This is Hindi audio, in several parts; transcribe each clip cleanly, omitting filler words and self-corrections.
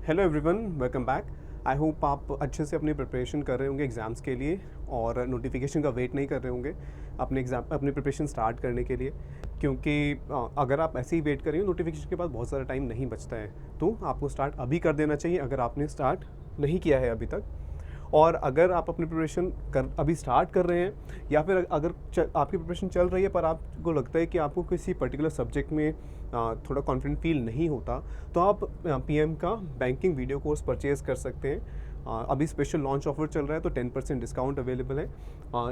Hello everyone, welcome back. I hope आप अच्छे से अपनी प्रिपरेशन कर रहे होंगे एग्ज़ाम्स के लिए और नोटिफिकेशन का वेट नहीं कर रहे होंगे अपनी प्रिपरेशन स्टार्ट करने के लिए, क्योंकि अगर आप ऐसे ही वेट करेंगे नोटिफिकेशन के बाद बहुत सारा टाइम नहीं बचता है, तो आपको स्टार्ट अभी कर देना चाहिए अगर आपने स्टार्ट नहीं किया है अभी तक। और अगर आप अपनी प्रिपरेशन अभी स्टार्ट कर रहे हैं या फिर अगर आपकी प्रिपरेशन चल रही है पर आपको लगता है कि आपको किसी पर्टिकुलर सब्जेक्ट में थोड़ा कॉन्फिडेंट फील नहीं होता, तो आप पीएम का बैंकिंग वीडियो कोर्स परचेज़ कर सकते हैं। अभी स्पेशल लॉन्च ऑफर चल रहा है तो 10% डिस्काउंट अवेलेबल है।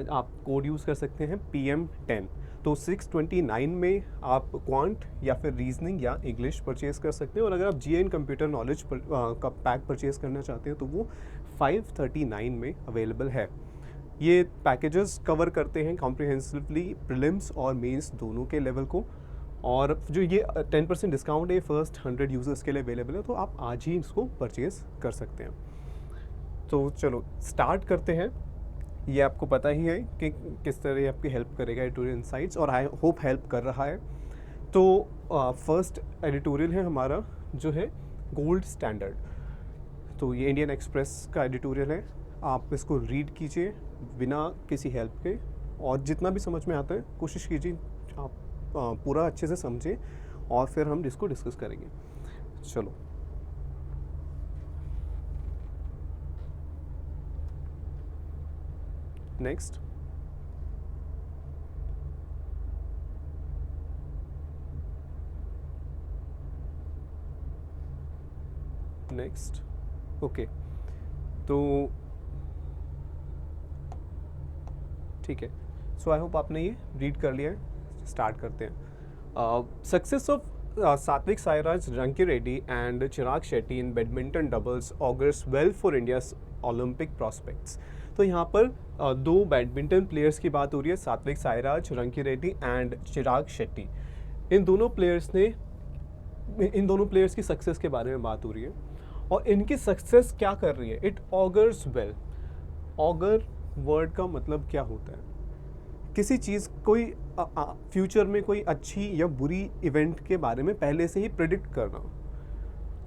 आप कोड यूज़ कर सकते हैं PM10। तो 629 में आप क्वांट या फिर रीजनिंग या इंग्लिश परचेज़ कर सकते हैं, और अगर आप जीए इन कंप्यूटर नॉलेज का पैक परचेज़ करना चाहते हैं तो वो 539 में अवेलेबल है। ये पैकेजेस कवर करते हैं कॉम्प्रिहेंसिवली प्रीलिम्स और मेंस दोनों के लेवल को, और जो ये 10% डिस्काउंट है फर्स्ट 100 यूज़र्स के लिए अवेलेबल है, तो आप आज ही इसको परचेज़ कर सकते हैं। तो चलो स्टार्ट करते हैं। ये आपको पता ही है कि किस तरह ये आपकी हेल्प करेगा एडिटोरियल इनसाइट्स, और आई होप हेल्प कर रहा है। तो फर्स्ट एडिटोरियल है हमारा जो है गोल्ड स्टैंडर्ड। तो ये इंडियन एक्सप्रेस का एडिटोरियल है। आप इसको रीड कीजिए बिना किसी हेल्प के, और जितना भी समझ में आता है कोशिश कीजिए आप पूरा अच्छे से समझें, और फिर हम इसको डिस्कस करेंगे। चलो नेक्स्ट। नेक्स्ट ओके, तो ठीक है। सो आई होप आपने ये रीड कर लिया है। स्टार्ट करते हैं। Success of Satwik Sairaj Rankireddy and Chirag Shetty in badminton doubles augurs well for India's Olympic prospects. तो यहाँ पर दो बैडमिंटन प्लेयर्स की बात हो रही है, सात्विक साईराज रंकीरेड्डी एंड चिराग शेट्टी। इन दोनों प्लेयर्स की सक्सेस के बारे में बात हो रही है, और इनकी सक्सेस क्या कर रही है। It augurs well. Auger word का मतलब क्या होता है? किसी चीज़ कोई फ्यूचर में कोई अच्छी या बुरी इवेंट के बारे में पहले से ही प्रिडिक्ट करना।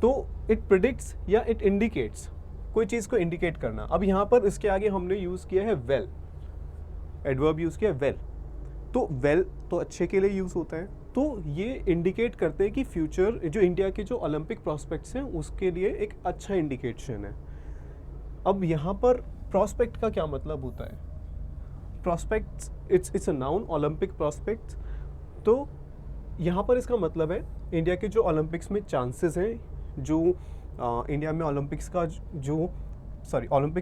तो इट प्रिडिक्ट्स या इट इंडिकेट्स, कोई चीज़ को इंडिकेट करना। अब यहाँ पर इसके आगे हमने यूज़ किया है वेल, एडवर्ब यूज़ किया है वेल। तो वेल तो अच्छे के लिए यूज़ होता है, तो ये इंडिकेट करते हैं कि फ्यूचर जो इंडिया के जो ओलंपिक प्रॉस्पेक्ट्स हैं उसके लिए एक अच्छा इंडिकेशन है। अब यहाँ पर प्रॉस्पेक्ट का क्या मतलब होता है? Prospects it's a noun, Olympic prospects. तो यहाँ पर इसका मतलब है इंडिया के जो ओलंपिक्स में चांसेस हैं, जो इंडिया में ओलंपिक्स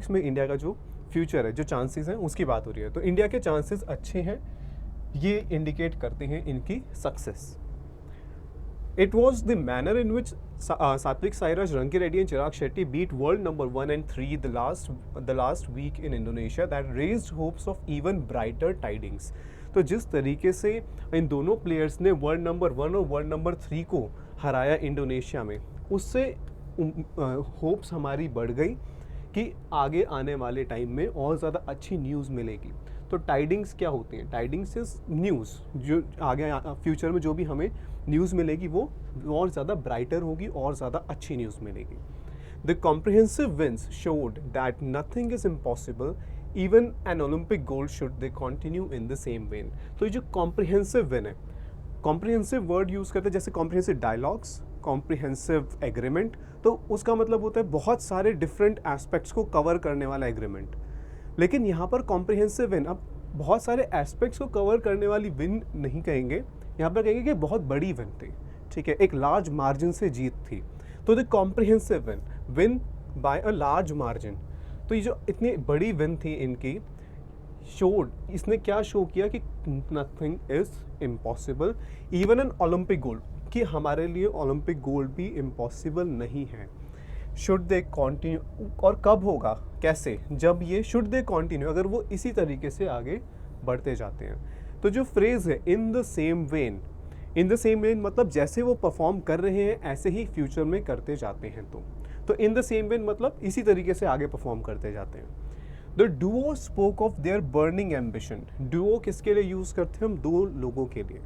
में इंडिया का जो फ्यूचर है, जो चांसेस हैं उसकी बात हो रही है। तो इंडिया के चांसेस अच्छे हैं, ये इंडिकेट करते हैं इनकी success. It was the manner in which Satvik Sairaj, Ranki Reddy and Chirag Shetty beat world number 1 and 3 the last week in Indonesia that raised hopes of even brighter tidings. तो जिस तरीके से इन दोनों प्लेयर्स ने वर्ल्ड नंबर 1 और वर्ल्ड नंबर 3 को हराया इंडोनेशिया में, उससे होप्स हमारी बढ़ गई कि आगे आने वाले टाइम में और ज़्यादा अच्छी न्यूज़ मिलेगी। तो टाइडिंग्स क्या होती हैं? टाइडिंग्स इज न्यूज़, जो आगे फ्यूचर में जो भी हमें न्यूज़ मिलेगी वो और ज़्यादा ब्राइटर होगी और ज़्यादा अच्छी न्यूज़ मिलेगी। The comprehensive wins showed that nothing is impossible, even an Olympic gold should they continue in the same vein. तो ये जो कॉम्प्रिहेंसिव विन है, कॉम्प्रिहेंसिव वर्ड यूज़ करते हैं जैसे कॉम्प्रिहेंसिव डायलॉग्स, कॉम्प्रिहेंसिव एग्रीमेंट। तो उसका मतलब होता है बहुत सारे डिफरेंट एस्पेक्ट्स को कवर करने वाला एग्रीमेंट। लेकिन यहाँ पर कॉम्प्रिहेंसिव विन, अब बहुत सारे एस्पेक्ट्स को कवर करने वाली विन नहीं कहेंगे, यहाँ पर कहेंगे कि बहुत बड़ी विन थी, ठीक है, एक लार्ज मार्जिन से जीत थी। तो the comprehensive win bye a large margin. तो ये जो इतनी बड़ी विन थी इनकी, शोड, इसने क्या शो किया कि nothing is impossible, even an Olympic gold, कि हमारे लिए ओलंपिक गोल्ड भी इम्पॉसिबल नहीं है। शुड दे कॉन्टिन्यू, और कब होगा, कैसे? जब ये शुड दे कॉन्टिन्यू, अगर वो इसी तरीके से आगे बढ़ते जाते हैं। तो जो फ्रेज़ है इन the same when, in the same when मतलब जैसे वो परफॉर्म कर रहे हैं ऐसे ही फ्यूचर में करते जाते हैं। तो इन द सेम वेन मतलब इसी तरीके से आगे परफॉर्म करते जाते हैं। The Duo spoke of their burning ambition. Duo किसके लिए यूज़ करते हैं हम? दो लोगों के लिए।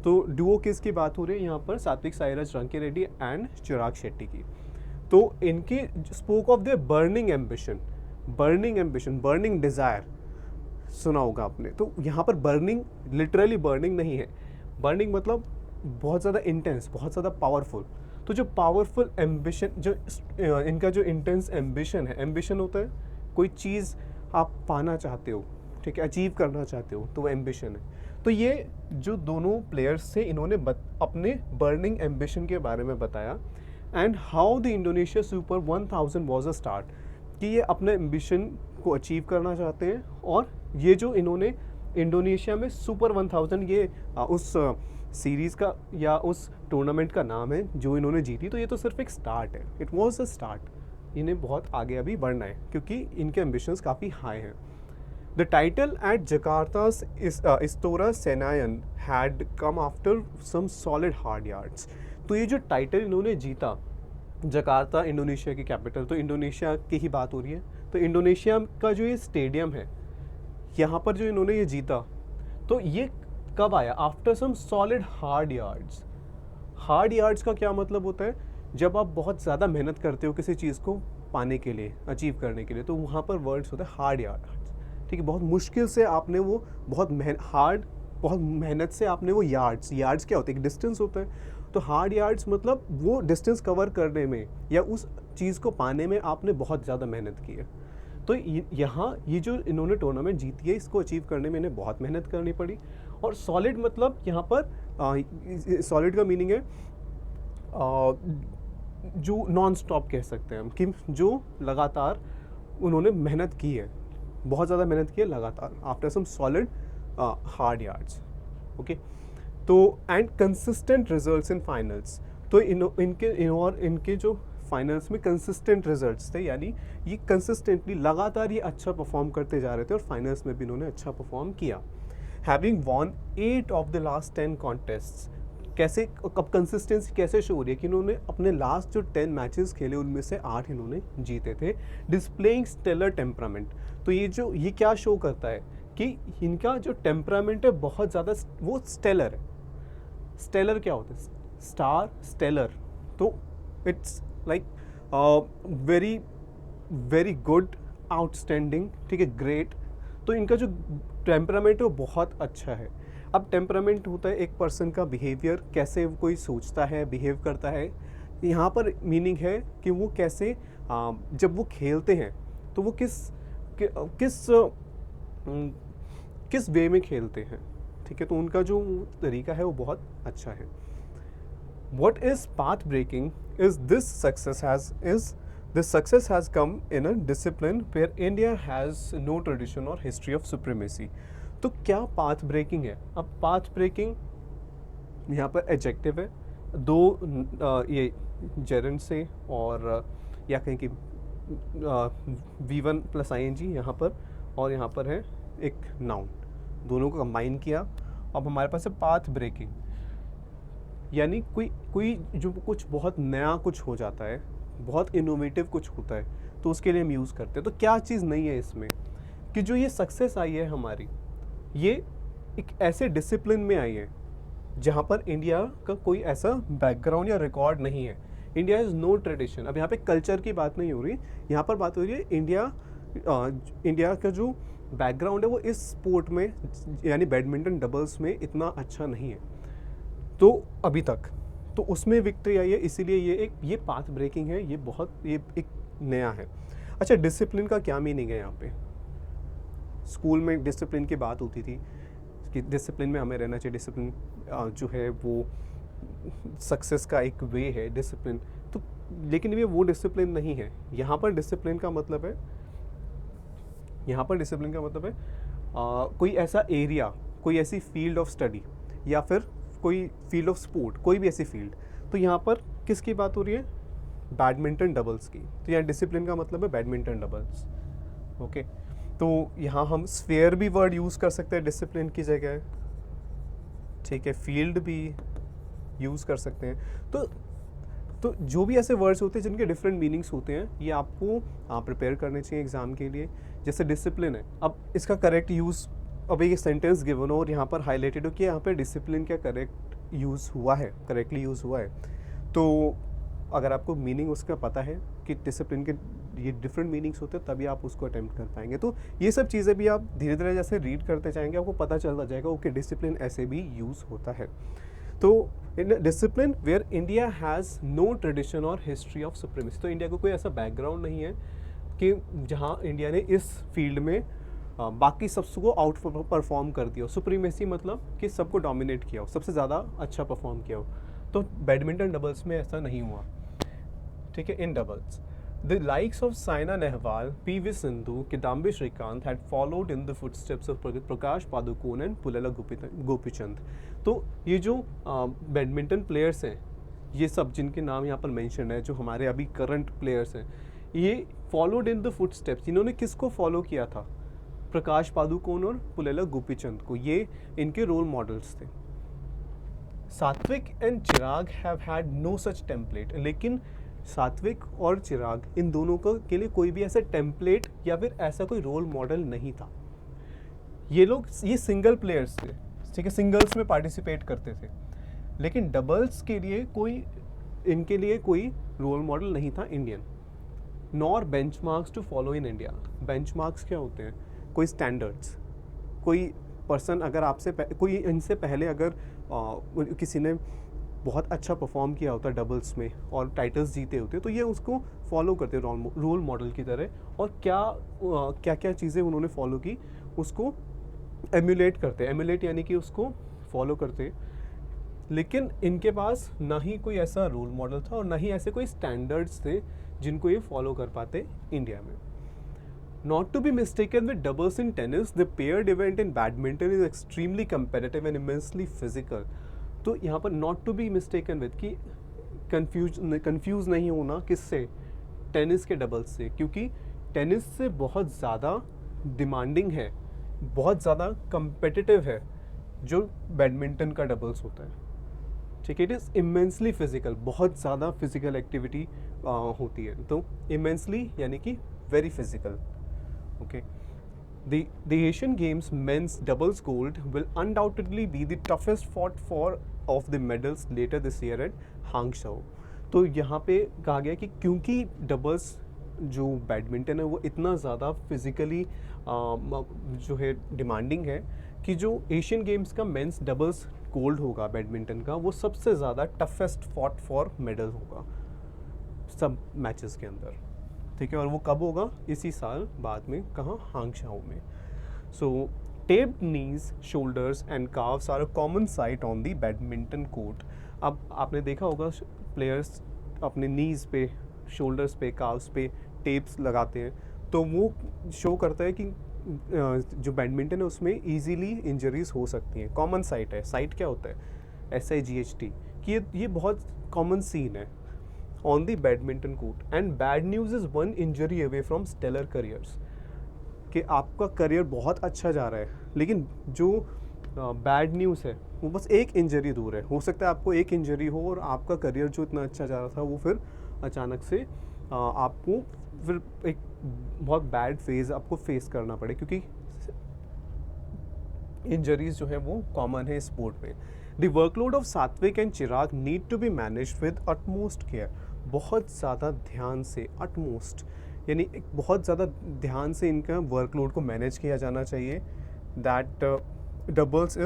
तो डुओ किसकी बात हो रही है यहाँ पर? सात्विक साईराज रंकीरेड्डी एंड चिराग शेट्टी की। तो इनकी spoke of the burning ambition, burning desire सुना होगा आपने। तो यहाँ पर बर्निंग लिटरली बर्निंग नहीं है, बर्निंग मतलब बहुत ज़्यादा इंटेंस, बहुत ज़्यादा पावरफुल। तो जो पावरफुल एम्बिशन, जो इनका जो इंटेंस एम्बिशन है, एम्बिशन होता है कोई चीज़ आप पाना चाहते हो, ठीक है, अचीव करना चाहते हो, तो वो एम्बिशन है। तो ये जो दोनों प्लेयर्स थे, इन्होंने अपने बर्निंग एम्बिशन के बारे में बताया and how the Indonesia super 1000 was a start, कि ये अपने एम्बिशन को अचीव करना चाहते हैं। और ये जो इन्होंने इंडोनेशिया में सुपर 1000, ये उस सीरीज़ का या उस टूर्नामेंट का नाम है जो इन्होंने जीती। तो ये तो सिर्फ एक स्टार्ट है, इट वॉज अ स्टार्ट। इन्हें बहुत आगे अभी बढ़ना है क्योंकि इनके एम्बिशंस काफ़ी हाई हैं। The title at Jakarta's Istora Senayan had come after some solid hard yards। तो ये जो टाइटल इन्होंने जीता, जकार्ता इंडोनेशिया की कैपिटल, तो इंडोनेशिया की ही बात हो रही है। तो इंडोनेशिया का जो ये स्टेडियम है, यहाँ पर जो इन्होंने ये जीता, तो ये कब आया? After some solid hard yards. Hard yards का क्या मतलब होता है? जब आप बहुत ज़्यादा मेहनत करते हो किसी चीज़ को पाने के लिए, अचीव करने के लिए, तो वहाँ पर वर्ड्स होता है हार्ड यार्ड्स, ठीक है। बहुत मुश्किल से आपने वो बहुत मेहनत से आपने वो यार्ड्स क्या होते हैं? एक डिस्टेंस होता है। तो हार्ड यार्ड्स मतलब वो डिस्टेंस कवर करने में या उस चीज़ को पाने में आपने बहुत ज़्यादा मेहनत की है। तो यहाँ ये जो इन्होंने टूर्नामेंट जीती है, इसको अचीव करने में इन्हें बहुत मेहनत करनी पड़ी। और सॉलिड मतलब यहाँ पर सॉलिड का मीनिंग है जो नॉन स्टॉप कह सकते हैं हम, कि जो लगातार उन्होंने मेहनत की है, बहुत ज़्यादा मेहनत की है लगातार, after some solid hard yards, okay. तो and consistent results in finals. तो इनके जो फाइनल्स में कंसिस्टेंट रिजल्ट्स थे, यानी ये कंसिस्टेंटली लगातार ये अच्छा परफॉर्म करते जा रहे थे और फाइनल्स में भी इन्होंने अच्छा परफॉर्म किया। Having won 8 of the last 10 contests. कैसे, अब कंसिस्टेंसी कैसे शो हो रही है कि इन्होंने अपने लास्ट जो 10 मैचेस खेले उनमें से 8 इन्होंने जीते थे। Displaying stellar temperament. तो ये क्या शो करता है कि इनका जो टेम्परामेंट है बहुत ज़्यादा वो स्टेलर है। स्टेलर क्या होता है? Star, stellar. तो it's like very very good, outstanding, ठीक है, ग्रेट। तो इनका जो टेम्परामेंट है वो बहुत अच्छा है। अब टेम्परामेंट होता है एक पर्सन का बिहेवियर, कैसे कोई सोचता है, बिहेव करता है। यहाँ पर मीनिंग है कि वो कैसे जब वो खेलते हैं तो वो किस वे में खेलते हैं, ठीक है। तो उनका जो तरीका है वो बहुत अच्छा है। What is path breaking is this success has come in a discipline where India has no tradition or history of supremacy। तो क्या पाथ ब्रेकिंग है? अब पाथ ब्रेकिंग यहाँ पर एडजेक्टिव है, दो ये जेरेंट से, और या कहें कि V1 + ing यहाँ पर, और यहाँ पर है एक नाउन, दोनों को कंबाइन किया। अब हमारे पास है पाथ ब्रेकिंग, यानी कोई जो कुछ बहुत नया कुछ हो जाता है, बहुत इनोवेटिव कुछ होता है, तो उसके लिए हम यूज़ करते हैं। तो क्या चीज़ नहीं है इसमें कि जो ये सक्सेस आई है हमारी, ये एक ऐसे डिसिप्लिन में आई है जहाँ पर इंडिया का कोई ऐसा बैकग्राउंड या रिकॉर्ड नहीं है। India is no tradition. अब यहाँ पे कल्चर की बात नहीं हो रही, यहाँ पर बात हो रही है इंडिया का जो बैकग्राउंड है वो इस स्पोर्ट में, यानी बैडमिंटन डबल्स में इतना अच्छा नहीं है तो अभी तक, तो उसमें विक्ट्री आई है। इसीलिए ये पाथ ब्रेकिंग है, ये एक नया है। अच्छा, डिसिप्लिन का क्या मीनिंग है? यहाँ पे स्कूल में डिसिप्लिन की बात होती थी कि डिसिप्लिन में हमें रहना चाहिए। डिसिप्लिन जो है वो सक्सेस का एक वे है डिसिप्लिन, तो लेकिन ये वो डिसिप्लिन नहीं है। यहाँ पर डिसिप्लिन का मतलब है कोई ऐसा एरिया, कोई ऐसी फील्ड ऑफ स्टडी या फिर कोई फील्ड ऑफ स्पोर्ट, कोई भी ऐसी फील्ड। तो यहाँ पर किसकी बात हो रही है? बैडमिंटन डबल्स की। तो यहाँ डिसिप्लिन का मतलब है बैडमिंटन डबल्स, ओके। तो यहाँ हम स्फेयर भी वर्ड यूज़ कर सकते हैं डिसिप्लिन की जगह, ठीक है, फील्ड भी यूज़ कर सकते हैं। तो जो भी ऐसे वर्ड्स होते हैं जिनके डिफरेंट मीनिंग्स होते हैं, ये आपको प्रिपेयर करने चाहिए एग्ज़ाम के लिए। जैसे डिसिप्लिन है, अब इसका करेक्ट यूज़, अब एक सेंटेंस गिवन हो और यहाँ पर हाईलाइटेड हो कि यहाँ पर डिसिप्लिन क्या करेक्टली यूज़ हुआ है। तो अगर आपको मीनिंग उसका पता है कि डिसिप्लिन के ये डिफरेंट मीनिंग्स होते हैं, तभी आप उसको अटेम्प्ट कर पाएंगे। तो ये सब चीज़ें भी आप धीरे धीरे जैसे रीड करते जाएंगे आपको पता चलता जाएगा ओके डिसिप्लिन ऐसे भी यूज़ होता है। तो in discipline where India has no tradition और हिस्ट्री ऑफ सुप्रीमेसी, तो इंडिया को कोई ऐसा बैकग्राउंड नहीं है कि जहाँ इंडिया ने इस फील्ड में बाकी सबको आउट परफॉर्म कर दिया हो। सुप्रीमेसी मतलब कि सबको डोमिनेट किया हो, सबसे ज़्यादा अच्छा परफॉर्म किया हो। तो बैडमिंटन डबल्स में ऐसा नहीं हुआ, ठीक है। In doubles the likes of Saina Nehwal, PV. Sindhu, Kidambi Srikanth had followed in the footsteps of Prakash Padukone and Pullela Gopichand. तो ये जो बैडमिंटन प्लेयर्स हैं, ये सब जिनके नाम यहाँ पर मेंशन है, जो हमारे अभी करंट प्लेयर्स हैं, ये फॉलोड इन द फुटस्टेप्स। इन्होंने किसको फॉलो किया था? प्रकाश पादुकोण और पुलेला गोपीचंद को। ये इनके रोल मॉडल्स थे। Satwik and Chirag have had no such template, लेकिन सात्विक और चिराग इन दोनों के लिए कोई भी ऐसा टेम्पलेट या फिर ऐसा कोई रोल मॉडल नहीं था। ये सिंगल प्लेयर्स थे, ठीक है, सिंगल्स में पार्टिसिपेट करते थे, लेकिन डबल्स के लिए इनके लिए कोई रोल मॉडल नहीं था Indian. Nor benchmarks to follow in India. Benchmarks क्या होते हैं? कोई स्टैंडर्ड्स, कोई पर्सन अगर आपसे कोई इनसे पहले अगर किसी ने बहुत अच्छा परफॉर्म किया होता डबल्स में और टाइटल्स जीते होते, तो ये उसको फॉलो करते रोल मॉडल की तरह, और क्या क्या चीज़ें उन्होंने फॉलो की उसको एम्यूलेट करते। एम्यूलेट यानी कि उसको फॉलो करते। लेकिन इनके पास ना ही कोई ऐसा रोल मॉडल था और ना ही ऐसे कोई स्टैंडर्ड्स थे जिनको ये फॉलो कर पाते इंडिया में। Not to be mistaken with doubles in tennis, the paired event in badminton is extremely competitive and immensely physical. तो यहाँ पर not to be mistaken with कि confuse नहीं होना किससे? टेनिस के डबल्स से, क्योंकि टेनिस से बहुत ज़्यादा डिमांडिंग है, बहुत ज़्यादा competitive है जो बैडमिंटन का डबल्स होता है, ठीक है। इट इज़ इमेंसली फिजिकल, बहुत ज़्यादा फिजिकल एक्टिविटी होती है। तो इमेंसली यानी कि very physical. Okay, the Asian Games men's doubles gold will undoubtedly be the toughest fought for of the medals later this year at Hangzhou. तो यहाँ पे कहा गया कि क्योंकि डबल्स जो बैडमिंटन है वो इतना ज़्यादा फिजिकली जो है डिमांडिंग है कि जो एशियन गेम्स का मेंस डबल्स गोल्ड होगा बैडमिंटन का, वो सबसे ज़्यादा टफेस्ट फॉट फॉर मेडल होगा सब मैचेस के अंदर, ठीक है। और वो कब होगा? इसी साल बाद में, कहाँ? हांगझाओ में। So taped knees, shoulders and calves are a common sight on the badminton court. अब आपने देखा होगा प्लेयर्स अपने नीज पे, शोल्डर्स पे, काव्स पे टेप्स लगाते हैं, तो वो शो करता है कि जो बैडमिंटन है उसमें ईजीली इंजरीज हो सकती हैं। कॉमन साइट है। साइट क्या होता है? SIGHT, कि ये बहुत कॉमन सीन है on the badminton court, and bad news is one injury away from stellar careers, कि आपका करियर बहुत अच्छा जा रहा है, लेकिन जो बैड न्यूज़ है वो बस एक इंजरी दूर है। हो सकता है आपको एक इंजरी हो और आपका करियर जो इतना अच्छा जा रहा था वो फिर अचानक से आपको फिर एक बहुत बैड फेज आपको फेस करना पड़े, क्योंकि इंजरीज जो है वो कॉमन है स्पोर्ट में। The workload of Satwik and Chirag need to be manage with utmost care. बहुत ज़्यादा ध्यान से, अटमोस्ट यानी बहुत ज़्यादा ध्यान से इनका वर्कलोड को मैनेज किया जाना चाहिए। That doubles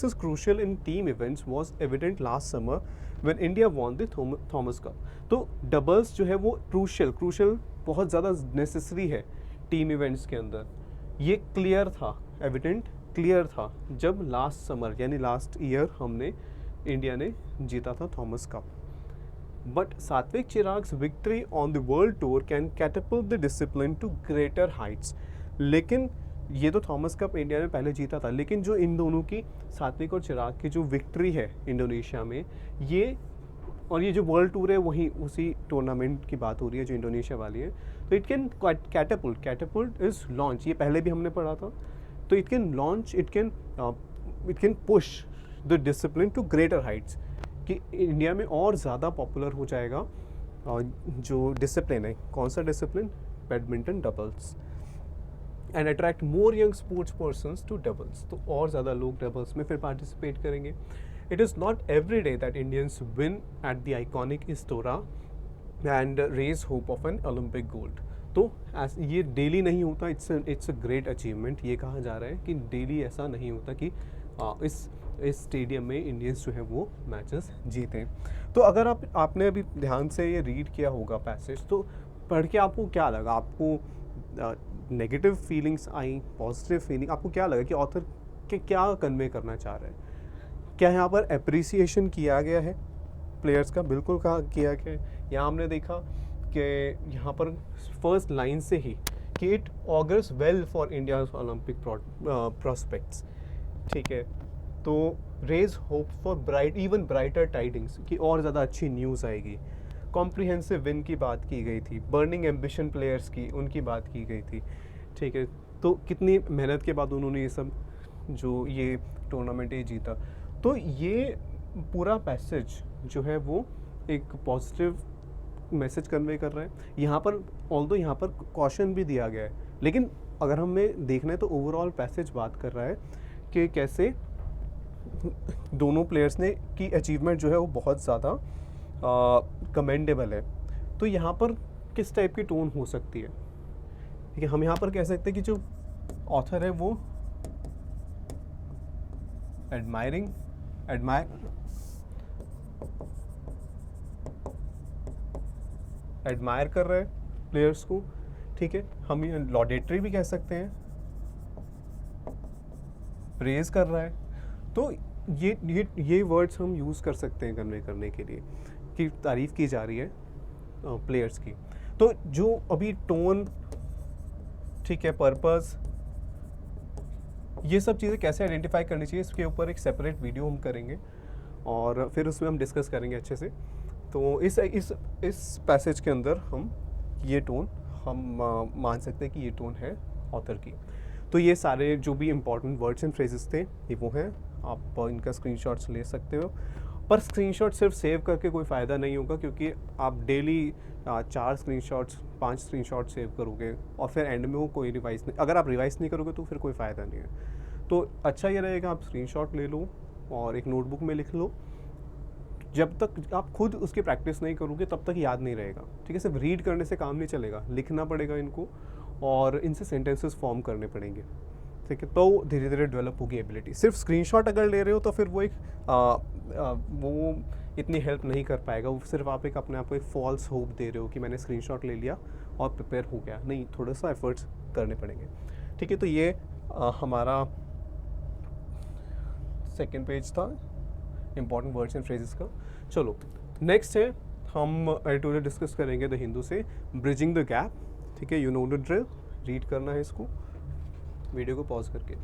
is crucial in team events was evident last summer when India won the Thomas cup. तो डबल्स जो है वो क्रूशियल बहुत ज़्यादा नेसेसरी है टीम इवेंट्स के अंदर। ये क्लियर था, एविडेंट क्लियर था जब लास्ट समर यानी लास्ट ईयर इंडिया ने जीता था Thomas Cup. But Satwik Chirag's victory on the world tour can catapult the discipline to greater heights. लेकिन ये तो थॉमस कप इंडिया ने पहले जीता था, लेकिन जो इन दोनों की, सात्विक और चिराग की जो विक्ट्री है इंडोनेशिया में, ये जो वर्ल्ड टूर है वहीं उसी टूर्नामेंट की बात हो रही है जो इंडोनेशिया वाली है। तो it can catapult is launch, ये पहले भी हमने पढ़ा था। तो it can launch, it can push the discipline to greater heights, कि इंडिया में और ज़्यादा पॉपुलर हो जाएगा जो डिसिप्लिन है। कौन सा discipline? Badminton doubles. And attract more young sports persons to doubles, तो और ज़्यादा लोग डबल्स में फिर पार्टिसिपेट करेंगे। It is not every day that Indians win at the iconic Istora and raise hope of an Olympic gold. तो ये डेली नहीं होता. It's a great achievement. ये कहा जा रहा है कि डेली ऐसा नहीं होता कि इस स्टेडियम में इंडियंस जो है वो मैचेस जीतें. तो अगर आपने अभी ध्यान से ये रीड किया होगा पैसेज, तो पढ़ के आपको क्या लगा? आपको नेगेटिव फीलिंग्स आई, पॉजिटिव फीलिंग, आपको क्या लगा कि ऑथर के क्या कन्वे करना चाह रहे हैं? क्या यहाँ पर अप्रिसिएशन किया गया है प्लेयर्स का? बिल्कुल कहा किया गया है. यहाँ हमने देखा कि यहाँ पर फर्स्ट लाइन से ही कि it augurs well for India's Olympic prospects. ठीक है, तो raise hope for bright even brighter tidings, कि और ज़्यादा अच्छी न्यूज़ आएगी. कॉम्प्रिहेंसिव विन की बात की गई थी. बर्निंग एम्बिशन प्लेयर्स की, उनकी बात की गई थी. ठीक है, तो कितनी मेहनत के बाद उन्होंने ये सब जो ये टूर्नामेंट ये जीता. तो ये पूरा पैसेज जो है वो एक पॉजिटिव मैसेज कन्वे कर रहा है. यहाँ पर ऑल्दो यहाँ पर कॉशन भी दिया गया है, लेकिन अगर हमें देखना है तो ओवरऑल पैसेज बात कर रहा है कि कैसे दोनों प्लेयर्स ने की अचीवमेंट जो है वो बहुत ज़्यादा कमेंडेबल है. तो यहाँ पर किस टाइप की टोन हो सकती है? ठीक है, हम यहाँ पर कह सकते हैं कि जो ऑथर है वो एडमायर कर रहे हैं प्लेयर्स को. ठीक है, हम ये लॉडेटरी भी कह सकते हैं, प्रेज कर रहा है. तो ये वर्ड्स हम यूज़ कर सकते हैं कन्वे करने के लिए कि तारीफ़ की जा रही है प्लेयर्स की. तो जो अभी टोन, ठीक है, पर्पस, ये सब चीज़ें कैसे आइडेंटिफाई करनी चाहिए, इसके ऊपर एक सेपरेट वीडियो हम करेंगे और फिर उसमें हम डिस्कस करेंगे अच्छे से. तो इस पैसेज के अंदर हम ये टोन हम मान सकते हैं कि ये टोन है ऑथर की. तो ये सारे जो भी इम्पोर्टेंट वर्ड्स एंड फ्रेजेस थे ये वो हैं. आप इनका स्क्रीनशॉट्स ले सकते हो, पर स्क्रीनशॉट सिर्फ सेव करके कोई फ़ायदा नहीं होगा, क्योंकि आप डेली 4 स्क्रीनशॉट्स 5 स्क्रीनशॉट सेव करोगे और फिर एंड में वो कोई रिवाइज़ नहीं, अगर आप रिवाइज़ नहीं करोगे तो फिर कोई फ़ायदा नहीं है. तो अच्छा ये रहेगा आप स्क्रीनशॉट ले लो और एक नोटबुक में लिख लो. जब तक आप खुद उसकी प्रैक्टिस नहीं करोगे तब तक याद नहीं रहेगा. ठीक है, सिर्फ रीड करने से काम नहीं चलेगा, लिखना पड़ेगा इनको और इनसे सेंटेंसेस फॉर्म करने पड़ेंगे. ठीक है, तो धीरे धीरे डेवलप होगी एबिलिटी. सिर्फ स्क्रीनशॉट अगर ले रहे हो तो फिर वो एक वो इतनी हेल्प नहीं कर पाएगा. वो सिर्फ आप एक अपने आप को एक फॉल्स होप दे रहे हो कि मैंने स्क्रीनशॉट ले लिया और प्रिपेयर हो गया. नहीं, थोड़ा सा एफर्ट्स करने पड़ेंगे. ठीक है, तो ये हमारा सेकेंड पेज था इंपॉर्टेंट वर्ड्स एंड फ्रेजेस का. चलो नेक्स्ट है, हम एडिटोरियल डिस्कस करेंगे द हिंदू से ब्रिजिंग द गैप. ठीक है, you know the drill, read करना है इसको वीडियो को पॉज करके.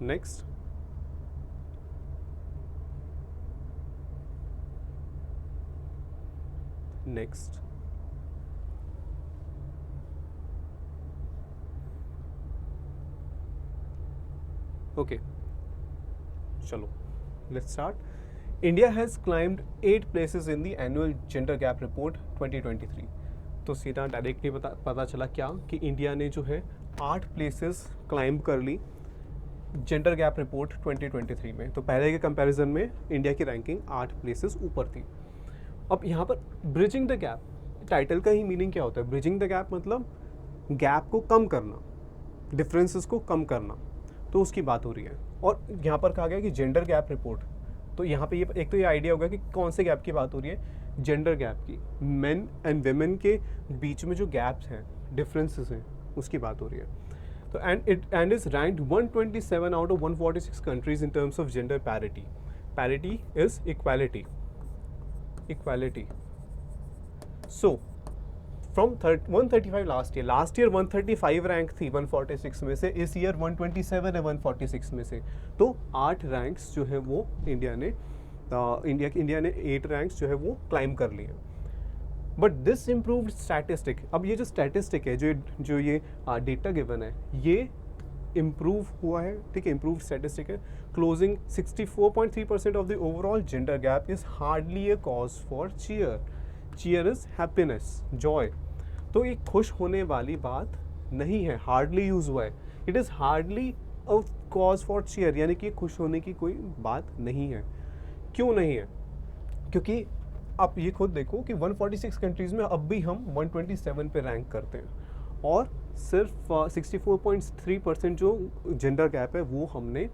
नेक्स्ट, नेक्स्ट, ओके, चलो let's start. India has climbed 8 places in the annual gender gap report 2023. तो सीधा डायरेक्टली पता चला क्या कि इंडिया ने जो है 8 प्लेसेस क्लाइंब कर ली जेंडर गैप रिपोर्ट 2023 में. तो पहले के कंपैरिजन में इंडिया की रैंकिंग 8 प्लेसेस ऊपर थी. अब यहाँ पर ब्रिजिंग द गैप, टाइटल का ही मीनिंग क्या होता है? ब्रिजिंग द गैप मतलब गैप को कम करना, डिफरेंसेस को कम करना. तो उसकी बात हो रही है. और यहाँ पर कहा गया कि जेंडर गैप रिपोर्ट, तो यहाँ पे ये एक तो ये आइडिया होगा कि कौन से गैप की बात हो रही है. जेंडर गैप की, मेन एंड वेमेन के बीच में जो गैप्स हैं, डिफरेंसेस हैं, उसकी बात हो रही है. तो and is ranked 127 out of 146 countries in terms of gender parity. Parity is equality. So from 135 last year 135 rank थी 146 में से, इस ईयर 127 है 146 में से. तो 8 रैंक्स जो है वो इंडिया ने 8 रैंक्स जो है वो क्लाइंब कर लिए. बट दिस इम्प्रूव्ड स्टैटिस्टिक, अब ये जो स्टैटिस्टिक है, जो ये डेटा गिवन है, ये इम्प्रूव हुआ है. ठीक है, इम्प्रूव स्टैटिस्टिक है. Closing 64.3% of the overall gender gap is hardly a cause for cheer. Cheer is happiness, joy. तो ये खुश होने वाली बात नहीं है, हार्डली यूज़ हुआ है, it is hardly a cause for cheer, यानी कि खुश होने की कोई बात नहीं है। क्यों नहीं है? क्योंकि आप ये खुद देखो कि 146 कंट्रीज़ में अब भी हम 127 पे रैंक करते हैं और सिर्फ 64.3% जो जेंडर गैप है वो हमने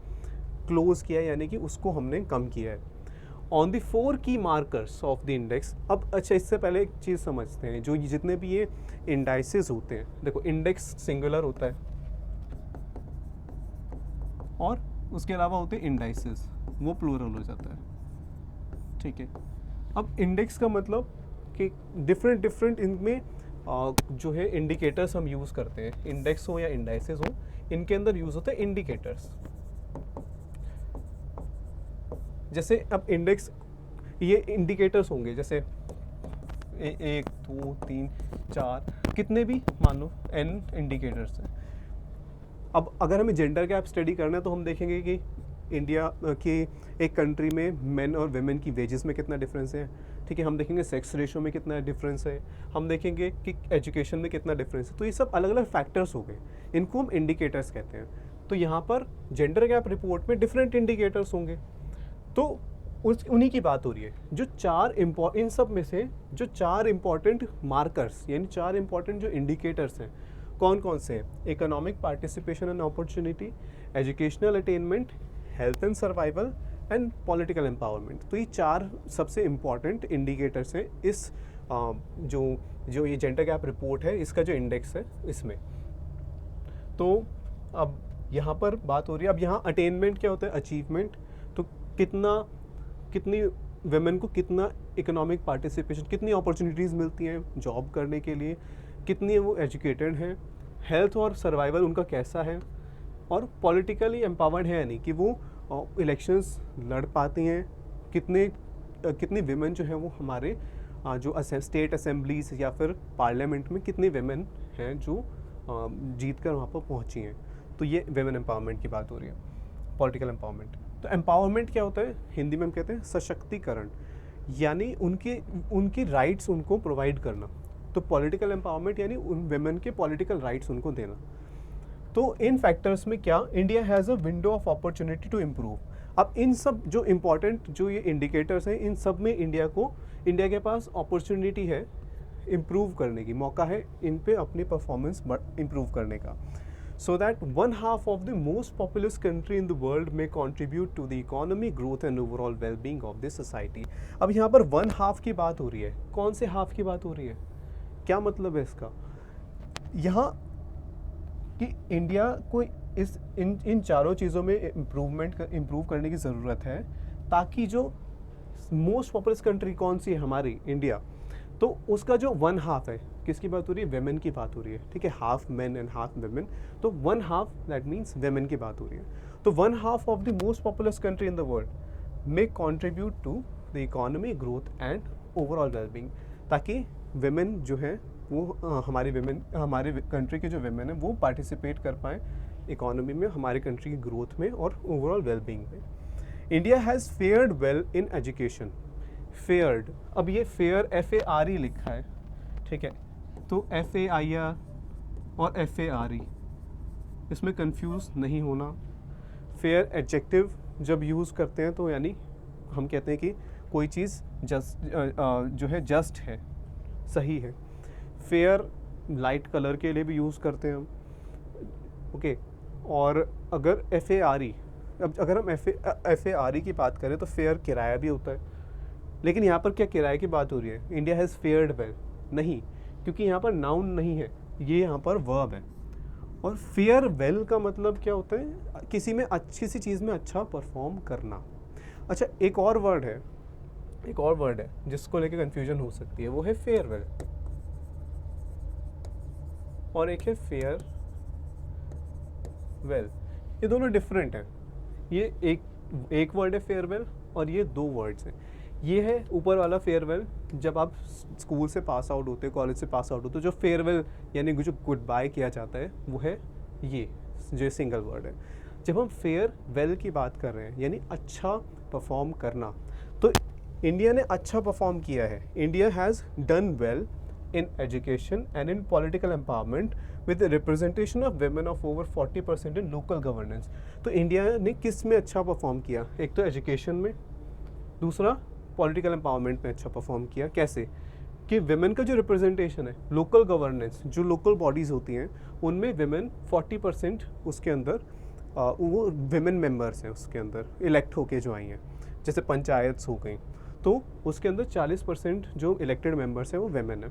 क्लोज किया है, यानी कि उसको हमने कम किया है। ऑन द 4 की मार्कर्स ऑफ द इंडेक्स, अब अच्छा इससे पहले एक चीज़ समझते हैं, जो जितने भी ये इंडाइसेस होते हैं, देखो इंडेक्स सिंगुलर होता है और उसके अलावा होते हैं इंडाइसेस, वो प्लूरल हो जाता है, ठीक है। अब इंडेक्स का मतलब कि डिफरेंट इनमें जो है इंडिकेटर्स हम यूज़ करते हैं, इंडेक्स हो या इंडाइसेस हो, इनके अंदर यूज़ होते हैं इंडिकेटर्स। जैसे अब इंडेक्स, ये इंडिकेटर्स होंगे, जैसे 1 2 3 4 कितने भी मान लो n इंडिकेटर्स हैं। अब अगर हमें जेंडर गैप स्टडी करना है तो हम देखेंगे कि इंडिया की एक कंट्री में मेन और वेमेन की वेजेस में कितना डिफरेंस है, ठीक है। हम देखेंगे सेक्स रेशो में कितना डिफरेंस है, हम देखेंगे कि एजुकेशन में कितना डिफरेंस है। तो ये सब अलग अलग फैक्टर्स हो गए, इनको हम इंडिकेटर्स कहते हैं। तो यहाँ पर जेंडर गैप रिपोर्ट में डिफरेंट इंडिकेटर्स होंगे, तो उन्हीं की बात हो रही है। जो इन सब में से जो 4 इम्पॉर्टेंट मार्कर्स, यानी 4 इम्पॉर्टेंट जो इंडिकेटर्स हैं, कौन कौन से हैं? Economic participation and opportunity, educational attainment, health and survival and political empowerment. तो ये 4 सबसे इम्पॉर्टेंट इंडिकेटर्स हैं इस जो ये जेंडर गैप रिपोर्ट है, इसका जो इंडेक्स है इसमें। तो अब यहाँ पर बात हो रही है, अब यहाँ अटेनमेंट क्या होता है? अचीवमेंट। तो कितनी वेमेन को कितना इकोनॉमिक पार्टिसिपेशन, कितनी अपॉर्चुनिटीज़ मिलती हैं जॉब करने के लिए, कितनी वो एजुकेटेड हैं, हेल्थ और सर्वाइवल उनका कैसा है, और पॉलिटिकली एम्पावर्ड है, यानी कि वो इलेक्शंस लड़ पाती हैं, कितनी वेमेन जो है वो हमारे जो स्टेट असेंबलीज या फिर पार्लियामेंट में कितनी वेमेन हैं जो जीत कर वहाँ पर पहुँची हैं। तो ये वेमेन एम्पावरमेंट की बात हो रही है, पॉलिटिकल एम्पावरमेंट। तो एम्पावरमेंट क्या होता है? हिंदी में हम कहते हैं सशक्तिकरण, यानी उनकी राइट्स उनको प्रोवाइड करना। तो पॉलिटिकल एम्पावरमेंट यानी उन वेमेन के पॉलिटिकल राइट्स उनको देना। तो इन फैक्टर्स में क्या, India has a window of opportunity to improve. अब इन सब जो इम्पोर्टेंट जो ये इंडिकेटर्स हैं, इन सब में इंडिया के पास अपॉर्चुनिटी है इम्प्रूव करने की, मौका है इन पे अपनी परफॉर्मेंस इम्प्रूव करने का। So that 1/2 of the most populous country in the world may contribute to the economy, growth and overall well-being of the society. अब यहाँ पर 1/2 की बात हो रही है, कौन से हाफ की बात हो रही है? क्या मतलब है इसका? यहाँ कि इंडिया को इन चारों चीज़ों में इम्प्रूव करने की ज़रूरत है, ताकि जो मोस्ट पॉपुलस कंट्री कौन सी है हमारी, इंडिया, तो उसका जो 1/2 है, किसकी बात हो रही है? वेमेन की बात हो रही है, ठीक है। Half main and half women, तो 1/2 दैट मीन्स वेमेन की बात हो रही है। तो 1/2 of the most populous country in the world may contribute to the economy, growth and overall wellbeing, ताकि वेमेन जो है वो हमारे कंट्री के जो वेमेन है वो पार्टिसिपेट कर पाएँ इकोनॉमी में, हमारे कंट्री की ग्रोथ में और ओवरऑल वेलबींग में। India has fared well in education. Fared, अब ये फेयर FARE लिखा है, ठीक है, तो FAIR और FARE, इसमें कंफ्यूज नहीं होना। फेयर एडजेक्टिव जब यूज़ करते हैं तो यानी हम कहते हैं कि कोई चीज़ जो है जस्ट है, सही है। फेयर लाइट कलर के लिए भी यूज़ करते हैं हम, ओके। और अगर FARE, अब अगर हम FARE की बात करें तो फेयर किराया भी होता है, लेकिन यहाँ पर क्या किराए की बात हो रही है? इंडिया हैज़ फेयर्ड वेल, नहीं, क्योंकि यहाँ पर नाउन नहीं है, ये यहाँ पर वर्ब है। और फेयर वेल का मतलब क्या होता है? किसी चीज़ में अच्छा परफॉर्म करना। अच्छा, एक और वर्ड है जिसको लेके कन्फ्यूजन हो सकती है, वो है फेयर वेल, और एक है फेयर वेल। ये दोनों डिफरेंट हैं। ये एक वर्ड है फेयरवेल और ये 2 वर्ड्स हैं। ये है ऊपर वाला फेयरवेल, जब आप स्कूल से पास आउट होते, कॉलेज से पास आउट होते, जो फेयरवेल यानी जो गुड बाय किया जाता है, वो है ये जो सिंगल वर्ड है। जब हम फेयरवेल की बात कर रहे हैं यानी अच्छा परफॉर्म करना, तो इंडिया ने अच्छा परफॉर्म किया है। India has done well in education and in political empowerment with the representation of women of over 40% in local governance. तो इंडिया ने किस में अच्छा परफॉर्म किया? एक तो एजुकेशन में, दूसरा पॉलिटिकल एम्पावरमेंट में अच्छा परफॉर्म किया। कैसे? कि विमेन का जो रिप्रेजेंटेशन है, लोकल गवर्नेंस, जो लोकल बॉडीज़ होती हैं उनमें विमेन 40% उसके अंदर वो विमेन मेंबर्स हैं उसके अंदर इलेक्ट होके जो आई हैं। जैसे पंचायत्स हो गई तो उसके अंदर 40% जो इलेक्टेड मेंबर्स हैं वो विमेन है।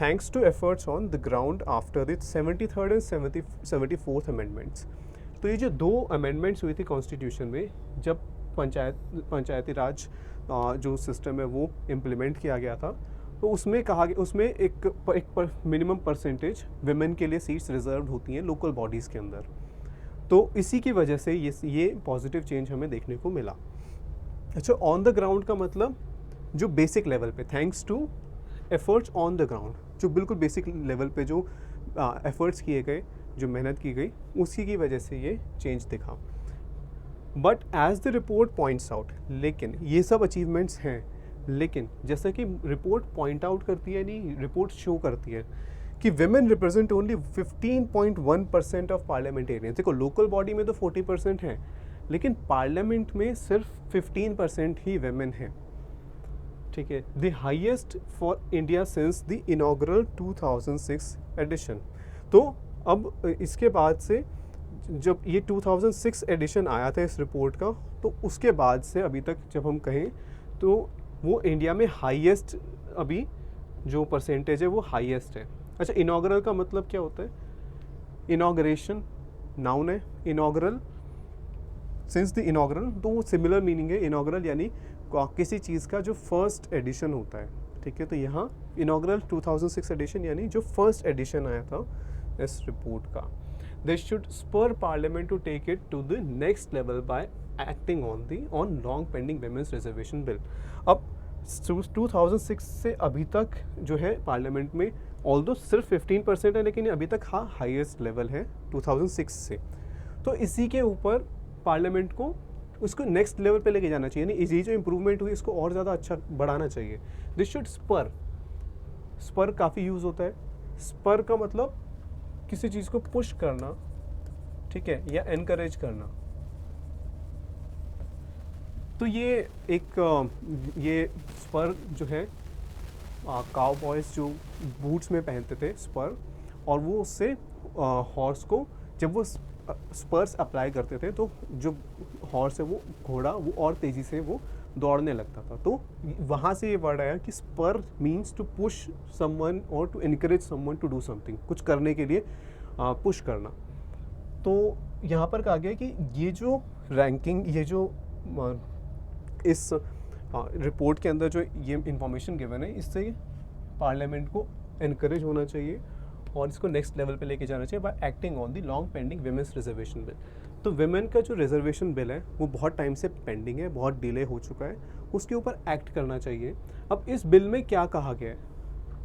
Thanks to efforts on the ground after the 73rd and 74th amendments. तो ये जो 2 अमेंडमेंट्स हुई थी कॉन्स्टिट्यूशन में, जब पंचायती राज जो सिस्टम है वो इम्प्लीमेंट किया गया था, तो उसमें कहा गया, उसमें एक मिनिमम परसेंटेज विमेन के लिए सीट्स रिजर्व होती हैं लोकल बॉडीज़ के अंदर। तो इसी की वजह से ये पॉजिटिव चेंज हमें देखने को मिला। अच्छा, ऑन द ग्राउंड का मतलब जो बेसिक लेवल पे, thanks to efforts on the ground, जो बिल्कुल बेसिक लेवल पे जो एफर्ट्स किए गए, जो मेहनत की गई, उसी की वजह से ये चेंज दिखा। But as the report points out, लेकिन ये सब अचीवमेंट्स हैं, लेकिन जैसा कि रिपोर्ट पॉइंट आउट करती है, नहीं रिपोर्ट शो करती है कि women represent only 15.1% of parliamentarian. देखो लोकल बॉडी में तो 40% है, लेकिन पार्लियामेंट में सिर्फ 15% ही विमेन है। ठीक है, the highest for India since the inaugural 2006 edition. तो अब इसके बाद से जब ये 2006 एडिशन आया था इस रिपोर्ट का, तो उसके बाद से अभी तक जब हम कहें तो वो इंडिया में हाईएस्ट अभी जो परसेंटेज है वो हाईएस्ट है। अच्छा, इनॉग्रल का मतलब क्या होता है? इनॉग्रेशन नाउन है, इनॉग्रल सिंस द इनॉग्रल, तो वो सिमिलर मीनिंग है। इनॉग्रल यानी किसी चीज़ का जो फर्स्ट एडिशन होता है। ठीक है, तो यहाँ इनॉग्रल 2006 एडिशन यानी जो फर्स्ट एडिशन आया था इस रिपोर्ट का। They should spur parliament to take it to the next level by acting on long pending women's reservation bill. अब 2006 से अभी तक जो है पार्लियामेंट में ऑल्दो सिर्फ 15% है, लेकिन अभी तक हाँ हाईएस्ट लेवल है 2006 से। तो इसी के ऊपर पार्लियामेंट को उसको नेक्स्ट लेवल पे लेके जाना चाहिए, यानी ये जो इम्प्रूवमेंट हुई इसको और ज़्यादा अच्छा बढ़ाना चाहिए। दिस शुड स्पर काफ़ी यूज़ होता है। स्पर का मतलब किसी चीज़ को पुश करना, ठीक है, या एनकरेज करना। तो ये ये स्पर जो है काउ बॉयज़ जो बूट्स में पहनते थे स्पर, और वो उससे हॉर्स को जब वो स्पर्स अप्लाई करते थे तो जो हॉर्स है वो घोड़ा वो और तेज़ी से वो दौड़ने लगता था। तो वहाँ से ये वर्ड आया कि spur means to push someone or to encourage someone to do something, कुछ करने के लिए पुश करना। तो यहाँ पर कहा गया कि ये जो रैंकिंग, ये जो इस रिपोर्ट के अंदर जो ये इंफॉर्मेशन गिवन है, इससे पार्लियामेंट को इनकरेज होना चाहिए और इसको नेक्स्ट लेवल पे लेके जाना चाहिए bye acting on the long pending women's reservation bill. तो विमेन का जो रिजर्वेशन बिल है वो बहुत टाइम से पेंडिंग है, बहुत डिले हो चुका है, उसके ऊपर एक्ट करना चाहिए। अब इस बिल में क्या कहा गया है?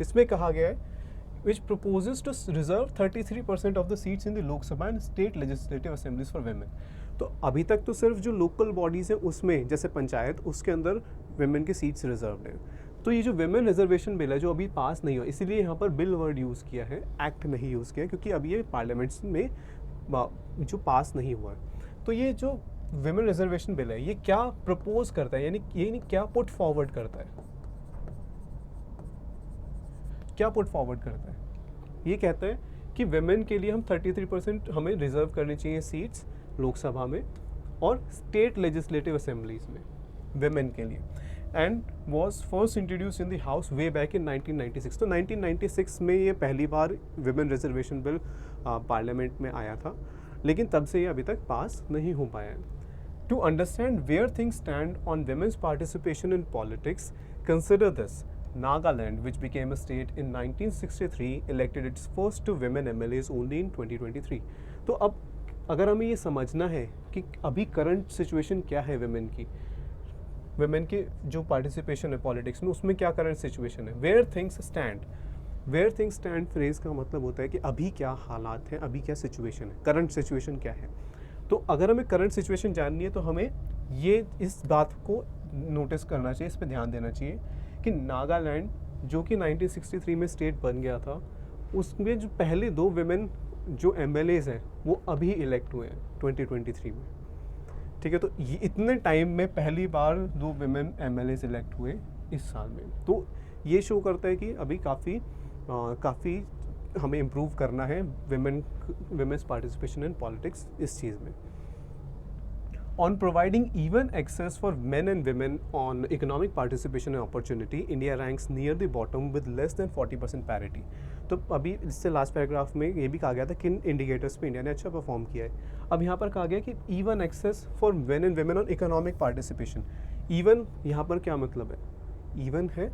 इसमें कहा गया है which proposes to reserve 33% of the seats in the Lok Sabha and state legislative assemblies for women। तो अभी तक तो सिर्फ जो लोकल बॉडीज़ हैं उसमें, जैसे पंचायत, उसके अंदर विमेन की सीट्स रिजर्व हैं। तो ये जो विमेन रिजर्वेशन बिल है जो अभी पास नहीं हुआ, इसीलिए यहाँ पर बिल वर्ड यूज़ किया है, एक्ट नहीं यूज़ किया, क्योंकि अभी ये पार्लियामेंट में जो पास नहीं हुआ है। तो ये जो विमेन रिजर्वेशन बिल है ये क्या प्रपोज करता है, यानी ये क्या पुट फॉरवर्ड करता है? क्या पुट फॉरवर्ड करता है? ये कहता है कि विमेन के लिए हम 33% हमें रिजर्व करनी चाहिए सीट्स लोकसभा में और स्टेट लेजिस्लेटिव असेंबलीज में विमेन के लिए, and was first introduce in the house way back in 1996। तो 1996 में ये पहली बार विमेन रिजर्वेशन बिल पार्लियामेंट में आया था, लेकिन तब से ये अभी तक पास नहीं हो पाया है। To understand where things stand on women's participation in politics, consider this: Nagaland, which became a state in 1963, elected its first 2 women MLAs only in 2023। तो अब अगर हमें ये समझना है कि अभी करंट सिचुएशन क्या है विमेन की जो पार्टिसिपेशन है पॉलिटिक्स में, उसमें क्या करंट सिचुएशन है। वेयर थिंग्स स्टैंड फ्रेज का मतलब होता है कि अभी क्या हालात हैं, अभी क्या सिचुएशन है, करंट सिचुएशन क्या है। तो अगर हमें करंट सिचुएशन जाननी है तो हमें ये इस बात को नोटिस करना चाहिए, इस पर ध्यान देना चाहिए कि नागालैंड जो कि 1963 में स्टेट बन गया था, उसमें जो पहले 2 विमेन जो MLAs हैं वो अभी इलेक्ट हुए हैं 2023 में। ठीक है, तो ये इतने टाइम में पहली बार 2 विमेन MLAs इलेक्ट हुए इस साल में। तो ये शो करता है कि अभी काफ़ी हमें इम्प्रूव करना है विमेन्स पार्टिसिपेशन इन पॉलिटिक्स इस चीज़ में। On providing even access for men and women on economic participation and opportunity, India ranks near the bottom with less than 40% parity. तो अभी इससे लास्ट पैराग्राफ में ये भी कहा गया था किन इंडिकेटर्स पे इंडिया ने अच्छा परफॉर्म किया है। अब यहाँ पर कहा गया कि even access for men and women on economic participation. Even यहाँ पर क्या मतलब है? इवन है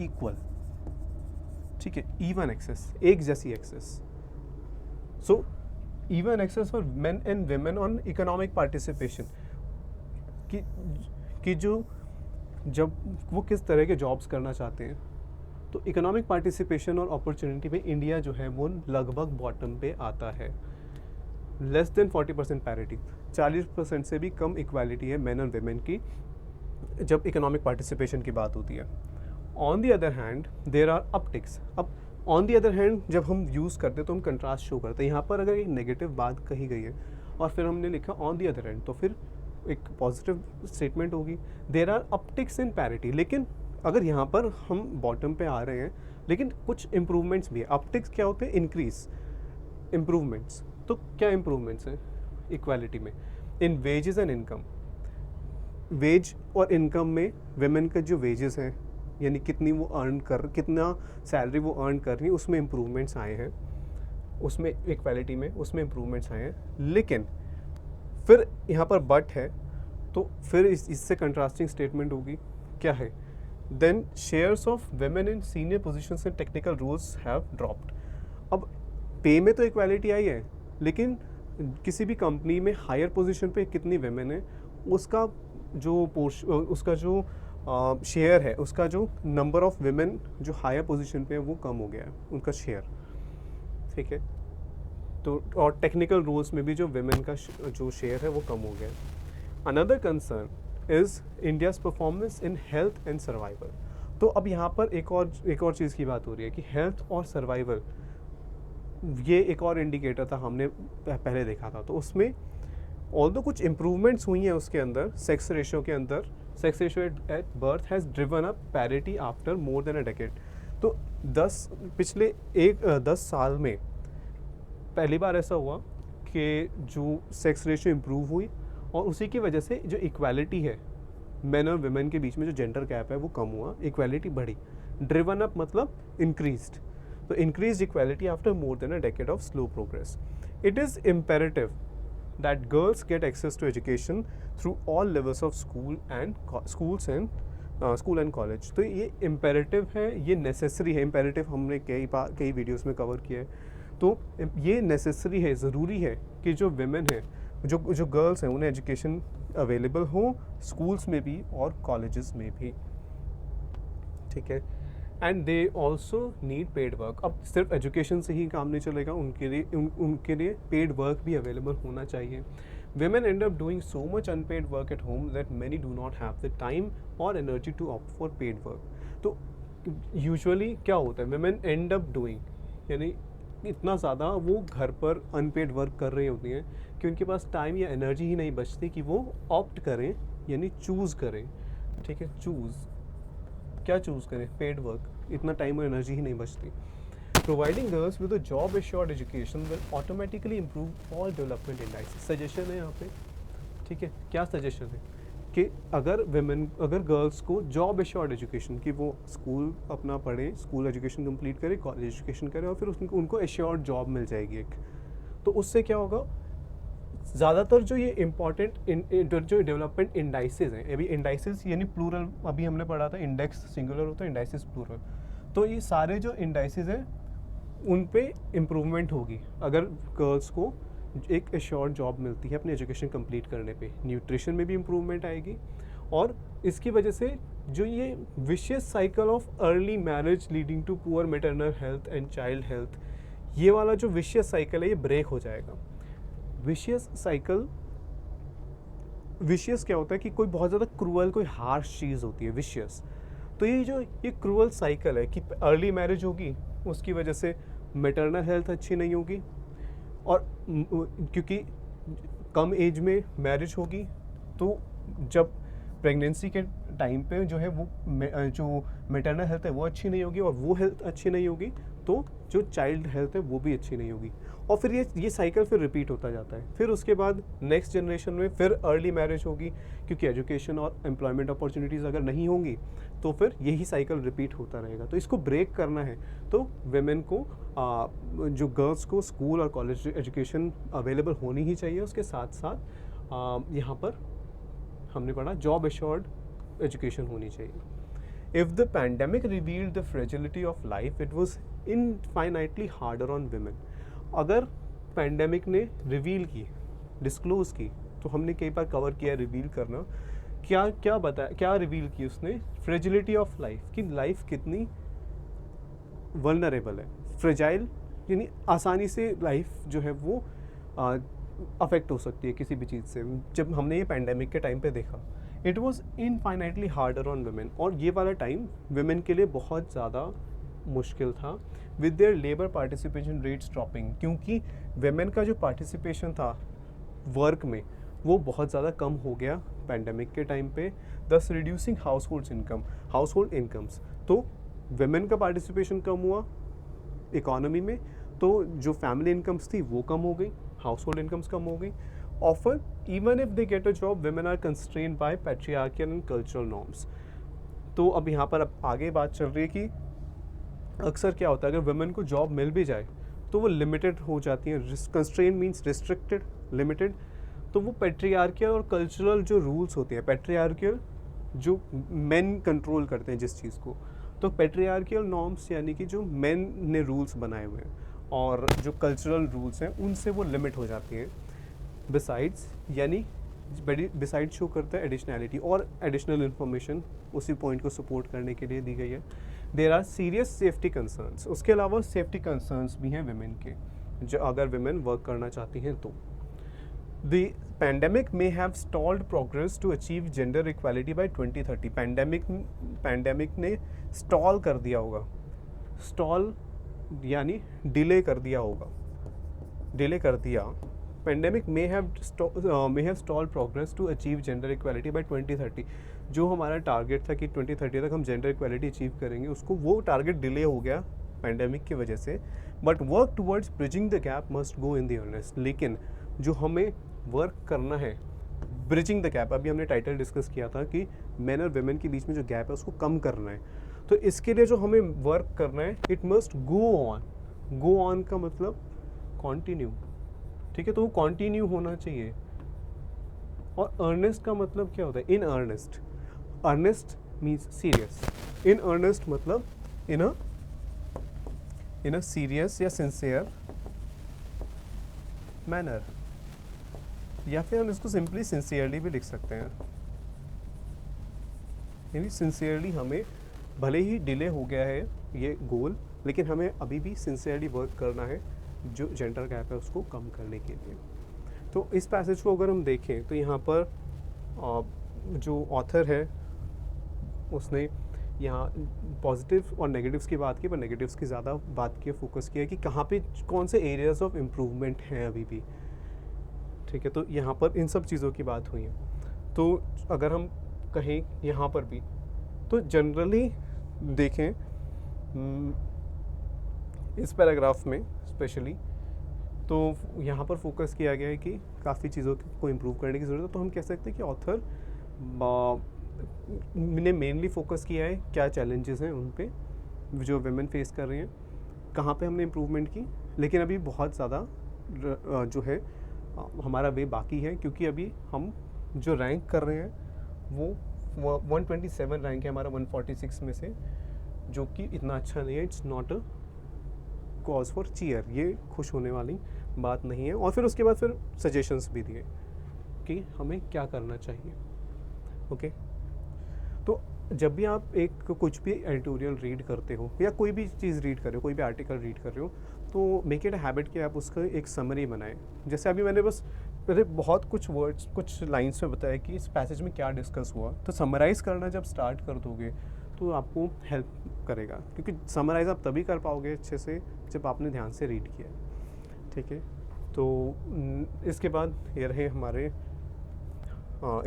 इक्वल, ठीक है, इवन एक्सेस, एक जैसी access. So even access for men and women on economic participation कि जो जब वो किस तरह के जॉब्स करना चाहते हैं, तो इकोनॉमिक पार्टिसिपेशन और अपॉर्चुनिटी पे इंडिया जो है वो लगभग बॉटम पे आता है। लेस देन 40% पैरिटी, 40% से भी कम इक्वालिटी है मेन और वेमेन की जब इकोनॉमिक पार्टिसिपेशन की बात होती है। On the other hand there are upticks. अब ऑन दी अदर हैंड जब हम यूज़ करते हैं तो हम कंट्रास्ट शो करते हैं। यहाँ पर अगर एक नेगेटिव बात कही गई है और फिर हमने लिखा ऑन दी अदर हैंड, तो फिर एक पॉजिटिव स्टेटमेंट होगी, there are upticks in parity. लेकिन अगर यहाँ पर हम बॉटम पे आ रहे हैं लेकिन कुछ इम्प्रूवमेंट्स भी है। अपटिक्स क्या होते हैं? Increase, improvements. तो क्या इम्प्रूवमेंट्स हैं इक्वालिटी में? In wages and income. Wage और इनकम में वेमेन का जो वेजेस हैं, यानी कितना सैलरी वो अर्न कर रही है, उसमें इम्प्रूवमेंट्स आए हैं, उसमें इक्वालिटी में उसमें इम्प्रूवमेंट्स आए हैं। लेकिन फिर यहाँ पर बट है, तो फिर इससे कंट्रास्टिंग स्टेटमेंट होगी, क्या है? Then shares of women in senior positions and technical roles have dropped. अब पे में तो इक्वालिटी आई है, लेकिन किसी भी कंपनी में हायर पोजीशन पे कितनी वेमेन है, उसका जो शेयर है, उसका जो नंबर ऑफ विमेन जो हायर पोजीशन पे है वो कम हो गया है, उनका शेयर। ठीक है, तो और टेक्निकल रोल्स में भी जो विमेन का जो शेयर है वो कम हो गया है। Another concern is India's performance in health and survival. तो अब यहाँ पर एक और चीज़ की बात हो रही है कि हेल्थ और सर्वाइवल, ये एक और इंडिकेटर था हमने पहले देखा था। तो उसमें ऑल्दो कुछ इम्प्रूवमेंट्स हुई हैं उसके अंदर, सेक्स रेशियो के अंदर। Sex ratio at birth has driven up parity after more than a decade. तो पिछले 10 साल में पहली बार ऐसा हुआ कि जो सेक्स रेशियो इम्प्रूव हुई, और उसी की वजह से जो इक्वालिटी है मेन और वुमेन के बीच में, जो जेंडर गैप है वो कम हुआ, इक्वालिटी बढ़ी। ड्रिवन अप मतलब इंक्रीज्ड, तो increase equality after more than a decade of slow progress. It is imperative that girls get access to education through all levels of schools and college। तो ये इम्पेरेटिव है, ये नेसेसरी है। इम्पेरेटिव हमने कई वीडियोस में कवर किया है। तो ये नेसेसरी है, ज़रूरी है कि जो विमेन है, जो गर्ल्स हैं, उन्हें एजुकेशन अवेलेबल हो स्कूल्स में भी और कॉलेजेस में भी। ठीक है, and they also need paid work. अब सिर्फ एजुकेशन से ही काम नहीं चलेगा, उनके लिए पेड वर्क भी अवेलेबल होना चाहिए। Women end up doing so much unpaid work at home that many do not have the time or energy to opt for paid work। तो यूजुअली क्या होता है, women end up doing, यानी इतना ज़्यादा वो घर पर अनपेड वर्क कर रही होती हैं कि उनके पास टाइम या एनर्जी ही नहीं बचती कि वो ऑप्ट करें, यानी चूज़ करें। ठीक है, क्या चूज़ करें? Paid work. इतना टाइम और एनर्जी ही नहीं बचती। Providing girls with a job assured education will automatically improve all development indices. Suggestion है यहाँ पे, ठीक है, क्या सजेशन है कि अगर गर्ल्स को जॉब एश्योर्ड एजुकेशन, कि वो स्कूल अपना पढ़ें, स्कूल एजुकेशन कंप्लीट करें, कॉलेज एजुकेशन करें, और फिर उनको एश्योर्ड जॉब मिल जाएगी एक, तो उससे क्या होगा, ज़्यादातर जो ये इम्पॉर्टेंट जो डेवलपमेंट इंडाइसेस हैं, अभी इंडाइसेस यानी प्लूरल, अभी हमने पढ़ा था इंडेक्स सिंगुलर होता है, इंडाइसेस प्लूरल। तो ये सारे जो इंडाइसेस हैं उन पे इम्प्रूवमेंट होगी अगर गर्ल्स को एक एश्योर्ड जॉब मिलती है अपनी एजुकेशन कंप्लीट करने पे। न्यूट्रिशन में भी इम्प्रूवमेंट आएगी, और इसकी वजह से जो ये vicious cycle of early marriage leading to poor maternal health and child health, ये वाला जो विशियस साइकिल है ये ब्रेक हो जाएगा। विशियस क्या होता है कि कोई बहुत ज़्यादा क्रूअल, कोई हार्श चीज़ होती है विशियस। तो ये क्रूअल साइकिल है कि अर्ली मैरिज होगी, उसकी वजह से मैटरनल हेल्थ अच्छी नहीं होगी, और क्योंकि कम एज में मैरिज होगी तो जब प्रेगनेंसी के टाइम पे जो है वो जो मैटरनल हेल्थ है वो अच्छी नहीं होगी, और वो हेल्थ अच्छी नहीं होगी तो जो चाइल्ड हेल्थ है वो भी अच्छी नहीं होगी, और फिर ये साइकिल फिर रिपीट होता जाता है। फिर उसके बाद नेक्स्ट जनरेशन में फिर अर्ली मैरिज होगी, क्योंकि एजुकेशन और एम्प्लॉयमेंट अपॉर्चुनिटीज़ अगर नहीं होंगी तो फिर यही साइकिल रिपीट होता रहेगा। तो इसको ब्रेक करना है तो वेमेन को जो गर्ल्स को स्कूल और कॉलेज एजुकेशन अवेलेबल होनी ही चाहिए, उसके साथ साथ यहाँ पर हमने पढ़ा जॉब एश्योर्ड एजुकेशन होनी चाहिए। If the pandemic revealed the fragility of life it was infinitely harder on women. अगर पैंडेमिक ने रिवील की, डिस्क्लोज की, तो हमने कई बार कवर किया रिवील करना, क्या रिवील की उसने, फ्रेजिलिटी ऑफ लाइफ, कि लाइफ कितनी वल्नरेबल है। फ्रेजाइल यानी आसानी से लाइफ जो है वो अफेक्ट हो सकती है किसी भी चीज़ से। जब हमने ये पैंडेमिक के टाइम पे देखा, it was infinitely harder on women, और ये वाला टाइम वुमेन के लिए बहुत ज़्यादा मुश्किल था, with their labour participation rates dropping, क्योंकि वुमेन का जो पार्टिसिपेशन था वर्क में वो बहुत ज़्यादा कम हो गया पैंडेमिक के टाइम पे, दस रिड्यूसिंग हाउस होल्ड इनकम्स। तो वुमेन का पार्टिसिपेशन कम हुआ इकोनॉमी में, तो जो फैमिली इनकम्स थी वो कम हो गई, हाउस होल्ड इनकम्स कम हो गई। Often even if they get a job women are constrained by patriarchal and cultural norms. तो अब यहाँ पर अब आगे बात चल रही है कि अक्सर क्या होता है, अगर वुमेन को जॉब मिल भी जाए तो वो लिमिटेड हो जाती हैं। Constrain means restricted, limited. तो वो पैट्रियार्कल और कल्चरल जो रूल्स होते हैं, पैट्रियार्कल जो मेन कंट्रोल करते हैं जिस चीज़ को, तो पैट्रियार्कल नॉर्म्स यानी कि जो मेन ने रूल्स बनाए हुए हैं, और जो कल्चरल रूल्स हैं उनसे वो लिमिट हो जाती हैं। बिसाइड्स यानी बिसाइड शो करता है एडिशनैलिटी, और एडिशनल इन्फॉर्मेशन उसी पॉइंट को सपोर्ट करने के लिए दी गई है। There are serious safety concerns, उसके अलावा सेफ्टी कंसर्न्स भी हैं वुमेन के, जो अगर वुमेन वर्क करना चाहती हैं तो। The pandemic may have stalled progress to achieve gender equality by 2030। Pandemic ने स्टॉल कर दिया होगा, स्टॉल यानी डिले कर दिया होगा, डिले कर दिया। Pandemic may have stalled progress to achieve gender equality by 2030। जो हमारा टारगेट था कि 2030 तक हम जेंडर इक्वालिटी अचीव करेंगे, उसको वो टारगेट डिले हो गया पैंडेमिक की वजह से। But work towards bridging the gap must go in the earnest. लेकिन जो हमें वर्क करना है, ब्रिजिंग द गैप, अभी हमने टाइटल डिस्कस किया था कि मेन और वुमेन के बीच में जो गैप है उसको कम करना है। तो इसके लिए जो हमें वर्क करना है, it must go on. Go on का मतलब कॉन्टिन्यू, ठीक है, तो वो कॉन्टिन्यू होना चाहिए। और अर्नेस्ट का मतलब क्या होता है, इन अर्नेस्ट। अर्नेस्ट मीन्स सीरियस, इन अर्नेस्ट मतलब इन अ सीरियस या सिंसियर मैनर, या फिर हम इसको सिंपली सिंसियरली भी लिख सकते हैं। यानी सिंसियरली हमें, भले ही डिले हो गया है ये गोल, लेकिन हमें अभी भी सिंसियरली वर्क करना है जो जेंडर गैप है उसको कम करने के लिए। तो इस पैसेज को अगर हम देखें तो यहाँ पर जो ऑथर है उसने यहाँ पॉजिटिव और नेगेटिव्स की बात की, पर नेगेटिव्स की ज़्यादा बात की, फोकस किया कि कहाँ पे कौन से एरियाज ऑफ इम्प्रूवमेंट हैं अभी भी, ठीक है। तो यहाँ पर इन सब चीज़ों की बात हुई है। तो अगर हम कहें यहाँ पर भी, तो जनरली देखें इस पैराग्राफ में स्पेशली, तो यहाँ पर फोकस किया गया है कि काफ़ी चीज़ों को इम्प्रूव करने की ज़रूरत है। तो हम कह सकते हैं कि ऑथर ने मेनली फोकस किया है क्या चैलेंजेस हैं उन पे जो वुमेन फेस कर रही हैं, कहाँ पे हमने इम्प्रूवमेंट की, लेकिन अभी बहुत ज़्यादा जो है हमारा वे बाकी है, क्योंकि अभी हम जो रैंक कर रहे हैं वो 127 रैंक है हमारा 146 में से, जो कि इतना अच्छा नहीं है। It's not a cause for cheer, ये खुश होने वाली बात नहीं है। और फिर उसके बाद फिर सजेशंस भी दिए कि हमें क्या करना चाहिए। ओके, तो जब भी आप एक कुछ भी एडिटोरियल रीड करते हो या कोई भी चीज़ रीड कर रहे हो, कोई भी आर्टिकल रीड कर रहे हो, तो मेक इट अ हैबिट कि आप उसका एक समरी बनाएं। जैसे अभी मैंने बस पहले बहुत कुछ वर्ड्स, कुछ लाइंस में बताया कि इस पैसेज में क्या डिस्कस हुआ, तो समराइज़ करना जब स्टार्ट कर दोगे तो आपको हेल्प करेगा, क्योंकि समराइज़ आप तभी कर पाओगे अच्छे से जब आपने ध्यान से रीड किया है, ठीक है। तो इसके बाद ये रहे हमारे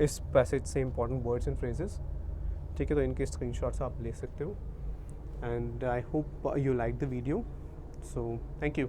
इस पैसेज से इम्पॉर्टेंट वर्ड्स एंड फ्रेजेस, ठीक है। तो इनके स्क्रीनशॉट्स आप ले सकते हो, and I hope you like the video, so thank you.